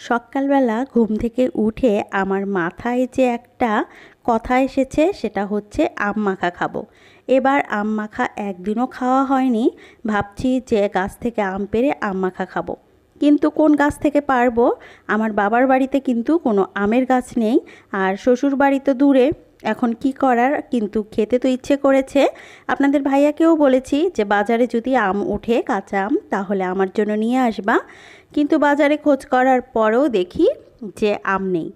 সকালবেলা ঘুম থেকে উঠে আমার মাথায় যে একটা কথা এসেছে সেটা হচ্ছে আম মাখা খাবো। এবার আম মাখা একদিনও খাওয়া হয়নি, ভাবছি যে গাছ থেকে আম পেড়ে আম মাখা খাবো। কিন্তু কোন গাছ থেকে পারবো? আমার বাবার বাড়িতে কিন্তু কোনো আমের গাছ নেই, আর শ্বশুর বাড়ি তো দূরে। এখন কি করার, কিন্তু খেতে তো ইচ্ছে করেছে। আপনাদের ভাইয়াকেও বলেছি যে বাজারে যদি আম ওঠে কাঁচা আম তাহলে আমার জন্য নিয়ে আসবা, কিন্তু বাজারে খোঁজ করার পরেও দেখি যে আম নেই।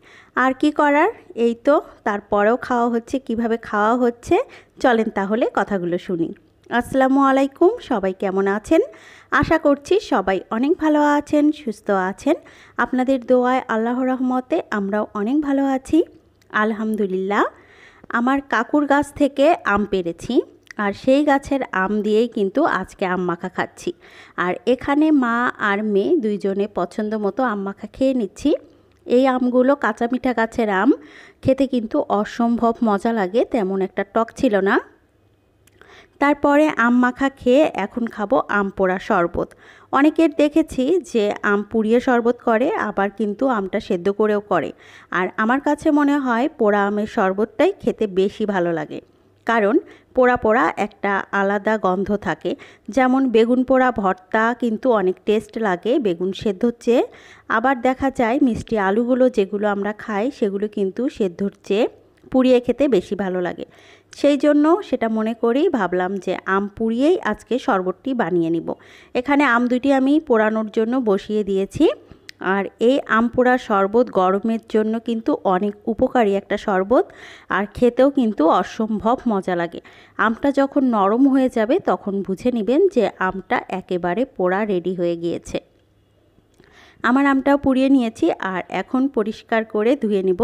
আর কি করার, এই তো তারপরেও খাওয়া হচ্ছে। কিভাবে খাওয়া হচ্ছে চলেন তাহলে কথাগুলো শুনি। আসসালামু আলাইকুম, সবাই কেমন আছেন? আশা করছি সবাই অনেক ভালো আছেন, সুস্থ আছেন। আপনাদের দোয়ায় আল্লাহর রহমতে আমরাও অনেক ভালো আছি, আলহামদুলিল্লাহ। আমার কাকুর গাছ থেকে আম পেড়েছি, আর সেই গাছের আম দিয়েই কিন্তু আজকে আম মাখা খাচ্ছি। আর এখানে মা আর মেয়ে দুইজনে পছন্দ মতো আম মাখা খেয়ে নিচ্ছি। এই আমগুলো কাঁচা মিঠা গাছের আম, খেতে কিন্তু অসম্ভব মজা লাগে, তেমন একটা টক ছিল না। তারপরে আম মাখা খেয়ে এখন খাবো আম পোড়া শরবত। অনেকের দেখেছি যে আম পুড়িয়ে শরবত করে, আবার কিন্তু আমটা সেদ্ধ করেও করে। আর আমার কাছে মনে হয় পোড়া আমের শরবতটাই খেতে বেশি ভালো লাগে, কারণ পোড়া পোড়া একটা আলাদা গন্ধ থাকে। যেমন বেগুন পোড়া ভর্তা কিন্তু অনেক টেস্ট লাগে বেগুন সেদ্ধর চেয়ে। আবার দেখা যায় মিষ্টি আলুগুলো যেগুলো আমরা খাই সেগুলো কিন্তু সেদ্ধর চেয়ে পুড়িয়ে খেতে বেশি ভালো লাগে। সেই জন্য সেটা মনে করেই ভাবলাম যে আম পুড়িয়েই আজকে শরবতটি বানিয়ে নিব। এখানে আম দুটি আমি পোড়ানোর জন্য বসিয়ে দিয়েছি। আর এই আম পোড়া শরবত গরমের জন্য কিন্তু অনেক উপকারী একটা শরবত, আর খেতেও কিন্তু অসম্ভব মজা লাগে। আমটা যখন নরম হয়ে যাবে তখন বুঝে নেবেন যে আমটা একেবারে পোড়া রেডি হয়ে গিয়েছে। আমার আমটাও পুড়িয়ে নিয়েছি, আর এখন পরিষ্কার করে ধুয়ে নিব।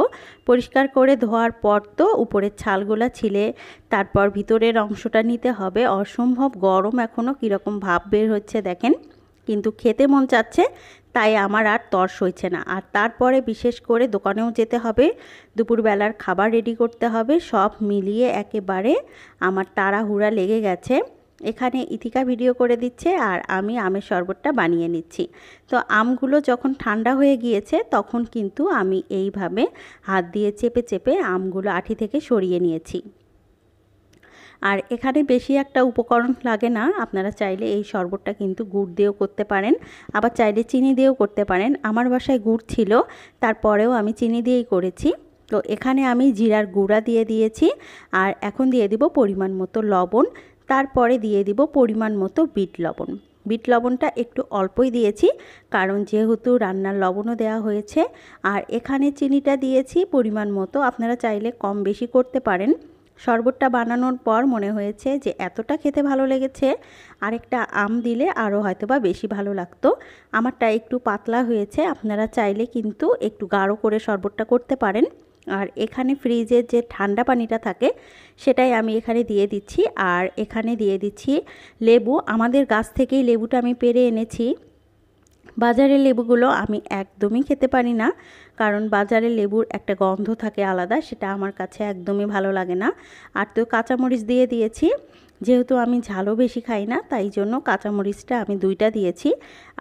পরিষ্কার করে ধোয়ার পর তো উপরের ছালগুলা ছিলে তারপর ভিতরের অংশটা নিতে হবে। অসম্ভব গরম, এখনও কীরকম ভাব বের হচ্ছে দেখেন, কিন্তু খেতে মন চাচ্ছে, তাই আমার আর তর সইছে না। আর তারপরে বিশেষ করে দোকানেও যেতে হবে, দুপুরবেলার খাবার রেডি করতে হবে। সব মিলিয়ে একেবারে আমার তাড়াহুড়া লেগে গেছে। এখানে ইথিকা ভিডিও করে দিচ্ছে আর আমি আমের শরবতটা বানিয়ে নিচ্ছি। তো আমগুলো যখন ঠান্ডা হয়ে গিয়েছে তখন কিন্তু আমি এইভাবে হাত দিয়ে চেপে চেপে আমগুলো আঠি থেকে সরিয়ে নিয়েছি। আর এখানে বেশি একটা উপকরণ লাগে না, আপনারা চাইলে এই শরবতটা কিন্তু গুড় দিয়েও করতে পারেন, আবার চাইলে চিনি দিয়েও করতে পারেন। আমার বাসায় গুড় ছিল, তারপরেও আমি চিনি দিয়েই করেছি। তো এখানে আমি জিরার গুঁড়া দিয়ে দিয়েছি, আর এখন দিয়ে দিব পরিমাণ মতো লবণ, তারপরে দিয়ে দিব পরিমাণ মতো বিট লবণ। বিট লবণটা একটু অল্পই দিয়েছি, কারণ যেহেতু রান্নার লবণও দেওয়া হয়েছে। আর এখানে চিনিটা দিয়েছি পরিমাণ মতো, আপনারা চাইলে কম বেশি করতে পারেন। শরবতটা বানানোর পর মনে হয়েছে যে এতটা খেতে ভালো লেগেছে, আরেকটা আম দিলে আরও হয়তোবা বেশি ভালো লাগতো। আমারটা একটু পাতলা হয়েছে, আপনারা চাইলে কিন্তু একটু গাঢ় করে শরবতটা করতে পারেন। আর এখানে ফ্রিজের যে ঠান্ডা পানিটা থাকে সেটাই আমি এখানে দিয়ে দিচ্ছি। আর এখানে দিয়ে দিচ্ছি লেবু, আমাদের গাছ থেকেই লেবুটা আমি পেড়ে এনেছি। বাজারের লেবুগুলো আমি একদমই খেতে পারি না, কারণ বাজারের লেবুর একটা গন্ধ থাকে আলাদা, সেটা আমার কাছে একদমই ভালো লাগে না। আর তো কাঁচামরিচ দিয়ে দিয়েছি, যেহেতু আমি ঝালও বেশি খাই না তাই জন্য কাঁচামরিচটা আমি 2টা দিয়েছি।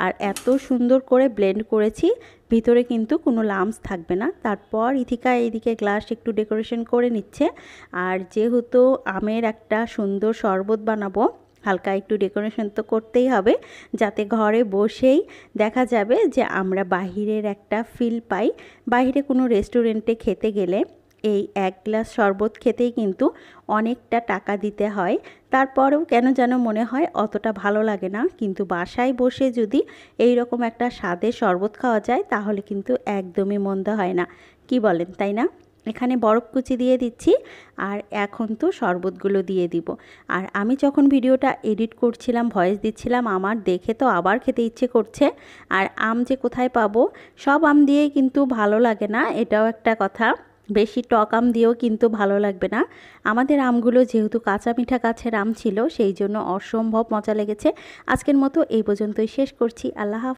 আর এত সুন্দর করে ব্লেন্ড করেছি, ভিতরে কিন্তু কোনো লামস থাকবে না। তারপর ইথিকা এইদিকে গ্লাস একটু ডেকোরেশন করে নিচ্ছে। আর যেহেতু আমের একটা সুন্দর শরবত বানাবো, হালকা একটু ডেকোরেশন তো করতেই হবে, যাতে ঘরে বসেই দেখা যাবে যে আমরা বাহিরের একটা ফিল পাই। বাইরে কোনো রেস্টুরেন্টে খেতে গেলে এই 1 গ্লাস শরবত খেতেই কিন্তু অনেকটা টাকা দিতে হয়, তারপরেও কেন যেন মনে হয় অতটা ভালো লাগে না। কিন্তু বাসায় বসে যদি এই রকম একটা স্বাদের শরবত খাওয়া যায় তাহলে কিন্তু একদমই মন্দ হয় না, কি বলেন, তাই না? এখানে বরফ কুচি দিয়ে দিচ্ছি, আর এখন তো শরবতগুলো দিয়ে দিব। আর আমি যখন ভিডিওটা এডিট করছিলাম, ভয়েস দিচ্ছিলাম, আমার দেখে তো আবার খেতে ইচ্ছে করছে। আর আম যে কোথায় পাবো, সব আম দিয়েই কিন্তু ভালো লাগে না, এটাও একটা কথা। বেশি টক আম দিয়েও কিন্তু ভালো লাগবে না। আমাদের আমগুলো যেহেতু কাঁচা মিঠা গাছের আম ছিল, সেই জন্য অসম্ভব মজা লেগেছে। আজকের মতো এই পর্যন্তই শেষ করছি। আল্লাহ হাফেজ।